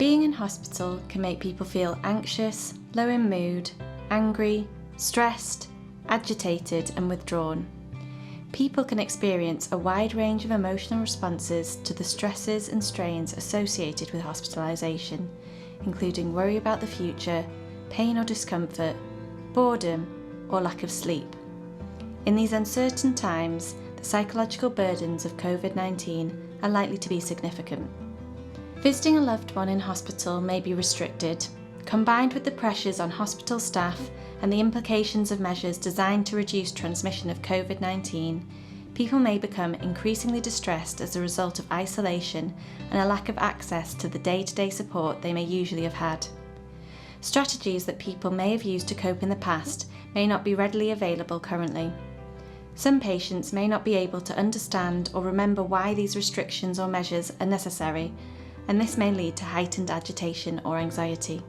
Being in hospital can make people feel anxious, low in mood, angry, stressed, agitated and withdrawn. People can experience a wide range of emotional responses to the stresses and strains associated with hospitalisation, including worry about the future, pain or discomfort, boredom or lack of sleep. In these uncertain times, the psychological burdens of COVID-19 are likely to be significant. Visiting a loved one in hospital may be restricted. Combined with the pressures on hospital staff and the implications of measures designed to reduce transmission of COVID-19, people may become increasingly distressed as a result of isolation and a lack of access to the day-to-day support they may usually have had. Strategies that people may have used to cope in the past may not be readily available currently. Some patients may not be able to understand or remember why these restrictions or measures are necessary, and this may lead to heightened agitation or anxiety.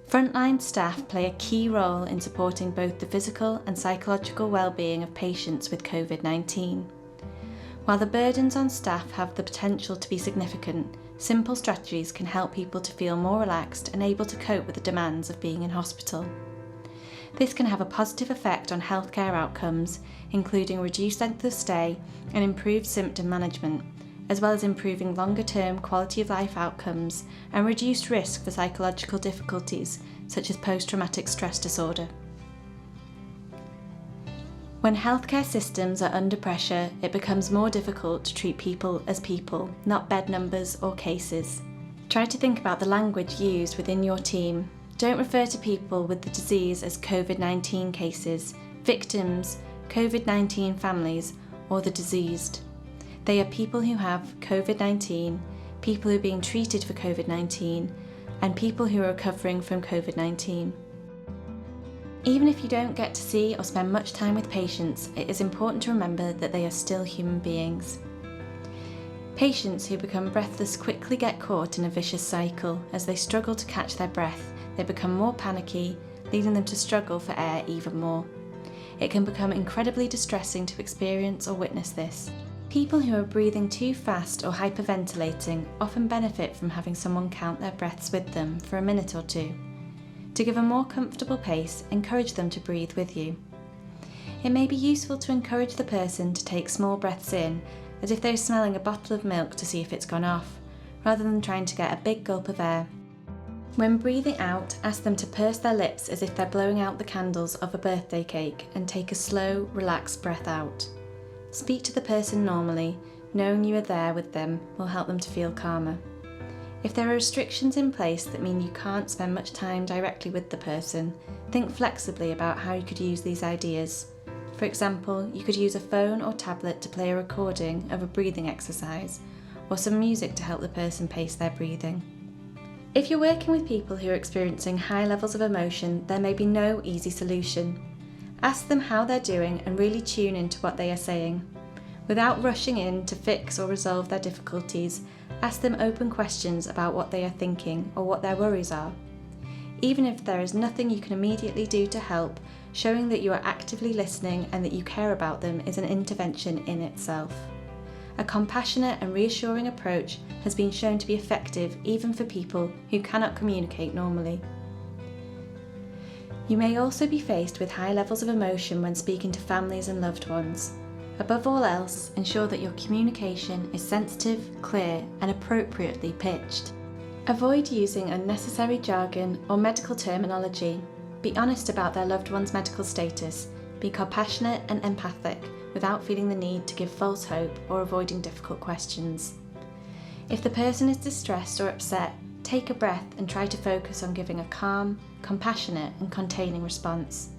Frontline staff play a key role in supporting both the physical and psychological well-being of patients with COVID-19. While the burdens on staff have the potential to be significant, simple strategies can help people to feel more relaxed and able to cope with the demands of being in hospital. This can have a positive effect on healthcare outcomes, including reduced length of stay and improved symptom management, as well as improving longer-term quality of life outcomes and reduced risk for psychological difficulties such as post-traumatic stress disorder. When healthcare systems are under pressure, it becomes more difficult to treat people as people, not bed numbers or cases. Try to think about the language used within your team. Don't refer to people with the disease as COVID-19 cases, victims, COVID-19 families, or the diseased. They are people who have COVID-19, people who are being treated for COVID-19, and people who are recovering from COVID-19. Even if you don't get to see or spend much time with patients, it is important to remember that they are still human beings. Patients who become breathless quickly get caught in a vicious cycle. As they struggle to catch their breath, they become more panicky, leading them to struggle for air even more. It can become incredibly distressing to experience or witness this. People who are breathing too fast or hyperventilating often benefit from having someone count their breaths with them for a minute or two. To give a more comfortable pace, encourage them to breathe with you. It may be useful to encourage the person to take small breaths in, as if they're smelling a bottle of milk to see if it's gone off, rather than trying to get a big gulp of air. When breathing out, ask them to purse their lips as if they're blowing out the candles of a birthday cake and take a slow, relaxed breath out. Speak to the person normally, knowing you are there with them will help them to feel calmer. If there are restrictions in place that mean you can't spend much time directly with the person, think flexibly about how you could use these ideas. For example, you could use a phone or tablet to play a recording of a breathing exercise, or some music to help the person pace their breathing. If you're working with people who are experiencing high levels of emotion, there may be no easy solution. Ask them how they're doing and really tune into what they are saying. Without rushing in to fix or resolve their difficulties, ask them open questions about what they are thinking or what their worries are. Even if there is nothing you can immediately do to help, showing that you are actively listening and that you care about them is an intervention in itself. A compassionate and reassuring approach has been shown to be effective even for people who cannot communicate normally. You may also be faced with high levels of emotion when speaking to families and loved ones. Above all else, ensure that your communication is sensitive, clear, and appropriately pitched. Avoid using unnecessary jargon or medical terminology. Be honest about their loved one's medical status. Be compassionate and empathic without feeling the need to give false hope or avoiding difficult questions. If the person is distressed or upset, take a breath and try to focus on giving a calm, compassionate and containing response.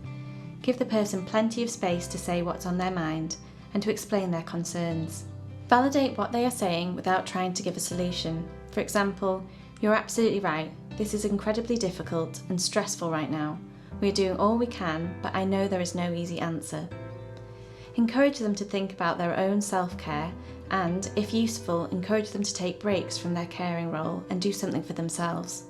Give the person plenty of space to say what's on their mind and to explain their concerns. Validate what they are saying without trying to give a solution. For example, "You're absolutely right. This is incredibly difficult and stressful right now. We are doing all we can, but I know there is no easy answer." Encourage them to think about their own self-care and, if useful, encourage them to take breaks from their caring role and do something for themselves.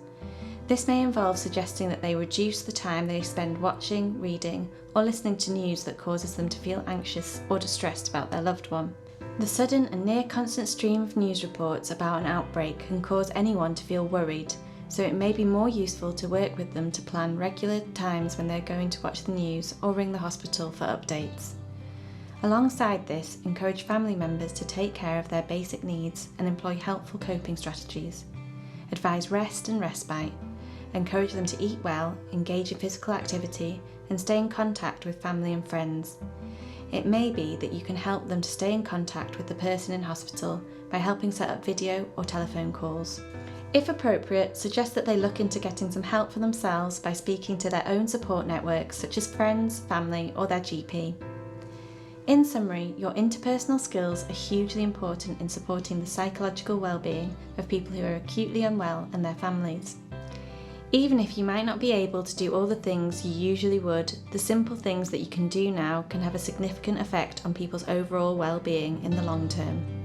This may involve suggesting that they reduce the time they spend watching, reading, or listening to news that causes them to feel anxious or distressed about their loved one. The sudden and near constant stream of news reports about an outbreak can cause anyone to feel worried, so it may be more useful to work with them to plan regular times when they're going to watch the news or ring the hospital for updates. Alongside this, encourage family members to take care of their basic needs and employ helpful coping strategies. Advise rest and respite. Encourage them to eat well, engage in physical activity, and stay in contact with family and friends. It may be that you can help them to stay in contact with the person in hospital by helping set up video or telephone calls. If appropriate, suggest that they look into getting some help for themselves by speaking to their own support networks such as friends, family, or their GP. In summary, your interpersonal skills are hugely important in supporting the psychological well-being of people who are acutely unwell and their families. Even if you might not be able to do all the things you usually would, the simple things that you can do now can have a significant effect on people's overall well-being in the long term.